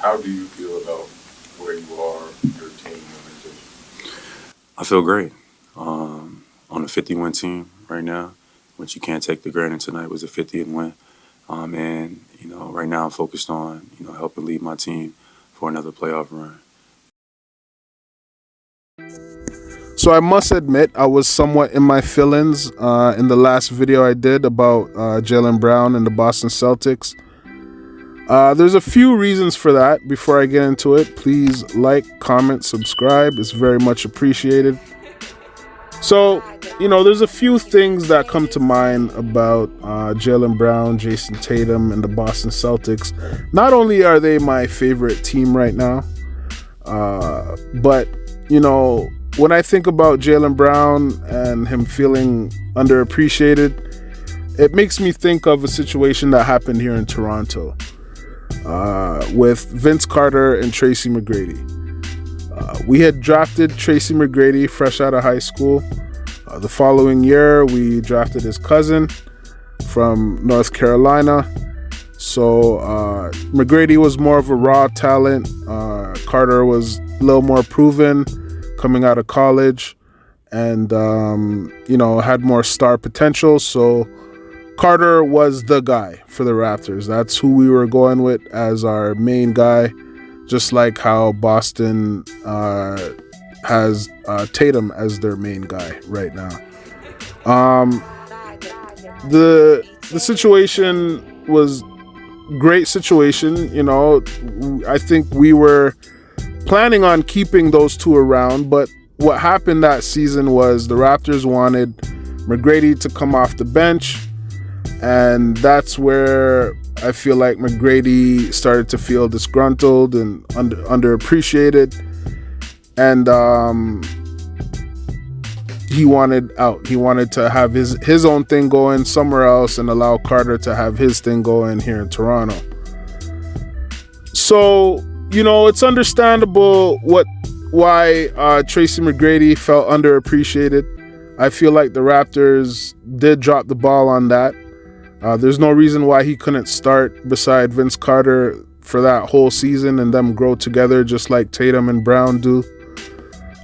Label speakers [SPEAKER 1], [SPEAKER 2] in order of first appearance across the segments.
[SPEAKER 1] How do you feel about where you are, your team, organization?
[SPEAKER 2] I feel great. On a 50-win team right now, which you can't take the granted tonight was a 50 and win. And right now I'm focused on helping lead my team for another playoff run.
[SPEAKER 3] So I must admit, I was somewhat in my feelings in the last video I did about Jaylen Brown and the Boston Celtics. There's a few reasons for that. Before I get into it, please like, comment, subscribe. It's very much appreciated. So, there's a few things that come to mind about Jaylen Brown, Jason Tatum, and the Boston Celtics. Not only are they my favorite team right now, but, when I think about Jaylen Brown and him feeling underappreciated, it makes me think of a situation that happened here in Toronto with Vince Carter and Tracy McGrady. We had drafted Tracy McGrady fresh out of high school. The following year, we drafted his cousin from North Carolina. So McGrady was more of a raw talent. Carter was a little more proven coming out of college and, had more star potential. So Carter was the guy for the Raptors. That's who we were going with as our main guy, just like how Boston has Tatum as their main guy right now. The situation was great situation. I think we were planning on keeping those two around, but what happened that season was the Raptors wanted McGrady to come off the bench, and that's where I feel like McGrady started to feel disgruntled and underappreciated, and he wanted out. He wanted to have his own thing going somewhere else and allow Carter to have his thing going here in Toronto. So, it's understandable why Tracy McGrady felt underappreciated. I feel like the Raptors did drop the ball on that. There's no reason why he couldn't start beside Vince Carter for that whole season and them grow together just like Tatum and Brown do.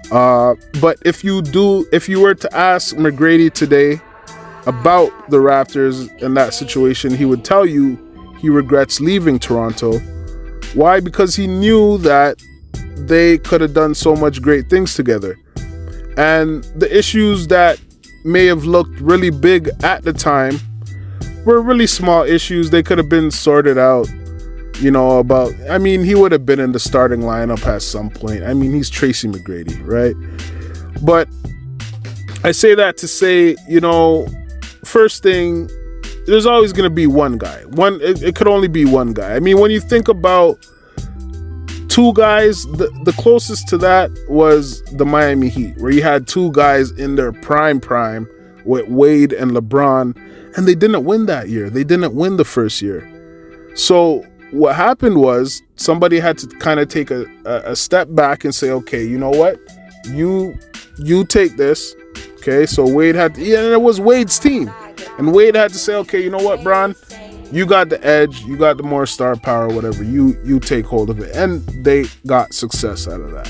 [SPEAKER 3] But if you were to ask McGrady today about the Raptors and that situation, he would tell you he regrets leaving Toronto. Why? Because he knew that they could have done so much great things together. And the issues that may have looked really big at the time were really small issues. They could have been sorted out, he would have been in the starting lineup at some point. He's Tracy McGrady, right? But I say that to say, first thing, there's always going to be one guy. It could only be one guy. When you think about two guys, the closest to that was the Miami Heat, where you had two guys in their prime with Wade and LeBron, and they didn't win that year. They didn't win the first year. So what happened was somebody had to kind of take a step back and say, okay, you know what? You take this. Okay, so Wade had to, and it was Wade's team. And Wade had to say, okay, you know what, Bron? You got the edge. You got the more star power, whatever. You take hold of it. And they got success out of that.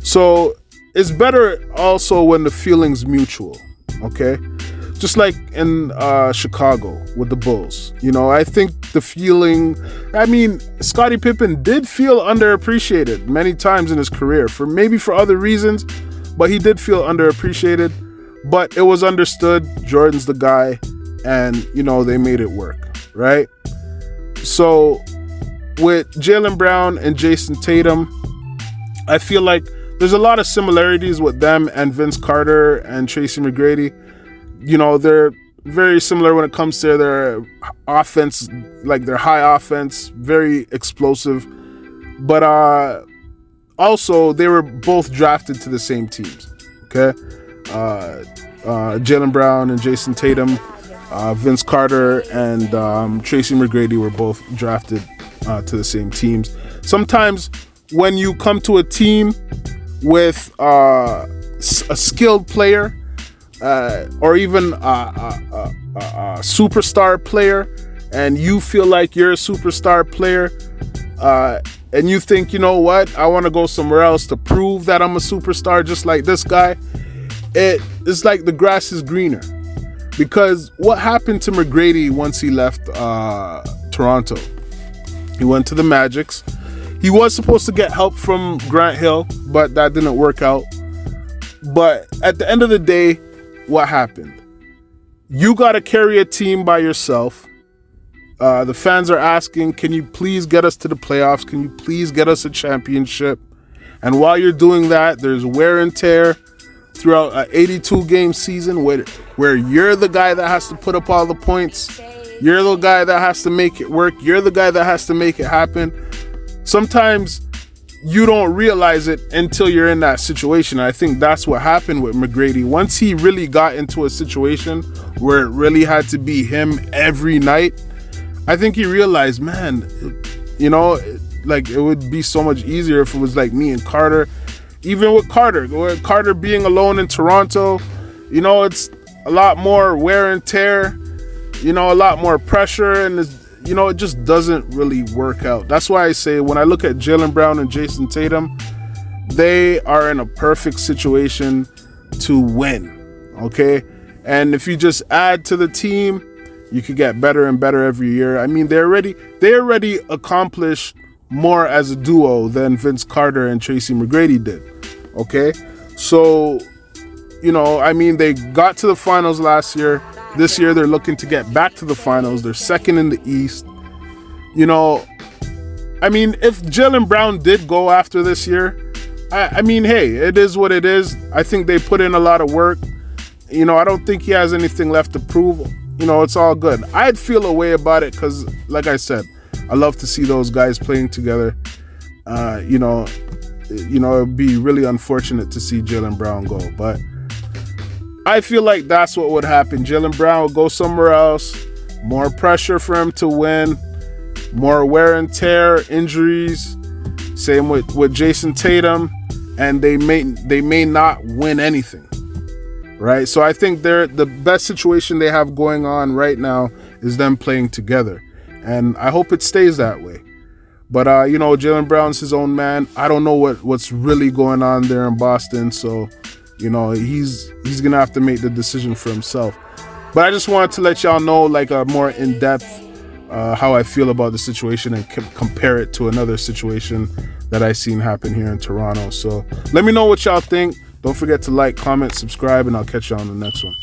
[SPEAKER 3] So it's better also when the feeling's mutual, okay? Just like in Chicago with the Bulls. I think the feeling, Scottie Pippen did feel underappreciated many times in his career, for other reasons, but he did feel underappreciated. But it was understood Jordan's the guy, and, they made it work, right? So with Jaylen Brown and Jason Tatum, I feel like there's a lot of similarities with them and Vince Carter and Tracy McGrady. They're very similar when it comes to their offense, like their high offense, very explosive. But also, they were both drafted to the same teams, okay? Jaylen Brown and Jason Tatum, Vince Carter and Tracy McGrady were both drafted to the same teams. Sometimes when you come to a team with a skilled player, or even a superstar player, and you feel like you're a superstar player, and you think, you know what, I want to go somewhere else to prove that I'm a superstar just like this guy, it's like the grass is greener. Because what happened to McGrady once he left Toronto? He went to the Magics. He was supposed to get help from Grant Hill, but that didn't work out. But at the end of the day, what happened? You got to carry a team by yourself. The fans are asking, can you please get us to the playoffs? Can you please get us a championship? And while you're doing that, there's wear and tear throughout an 82-game season where you're the guy that has to put up all the points. You're the guy that has to make it work. You're the guy that has to make it happen. Sometimes you don't realize it until you're in that situation. I think that's what happened with McGrady. Once he really got into a situation where it really had to be him every night, I think he realized, man, you know, like it would be so much easier if it was like me and Carter. Even with Carter being alone in Toronto, you know, it's a lot more wear and tear, you know, a lot more pressure, and you know, it just doesn't really work out. That's why I say when I look at Jaylen Brown and Jason Tatum, they are in a perfect situation to win, okay? And if you just add to the team, you could get better and better every year. I mean, they already accomplished more as a duo than Vince Carter and Tracy McGrady did, okay? So, you know, I mean, they got to the finals last year. This year, they're looking to get back to the finals. They're second in the East. You know, I mean, if Jaylen Brown did go after this year, I mean, hey, it is what it is. I think they put in a lot of work. You know, I don't think he has anything left to prove. You know, it's all good. I'd feel a way about it because, like I said, I love to see those guys playing together. You know, it'd be really unfortunate to see Jaylen Brown go, but I feel like that's what would happen. Jaylen Brown will go somewhere else. More pressure for him to win. More wear and tear, injuries. Same with Jason Tatum, and they may not win anything. Right? So I think the best situation they have going on right now is them playing together. And I hope it stays that way. But, you know, Jaylen Brown's his own man. I don't know what's really going on there in Boston. So, you know, he's going to have to make the decision for himself. But I just wanted to let y'all know, like, a more in-depth how I feel about the situation and compare it to another situation that I seen happen here in Toronto. So let me know what y'all think. Don't forget to like, comment, subscribe, and I'll catch you on the next one.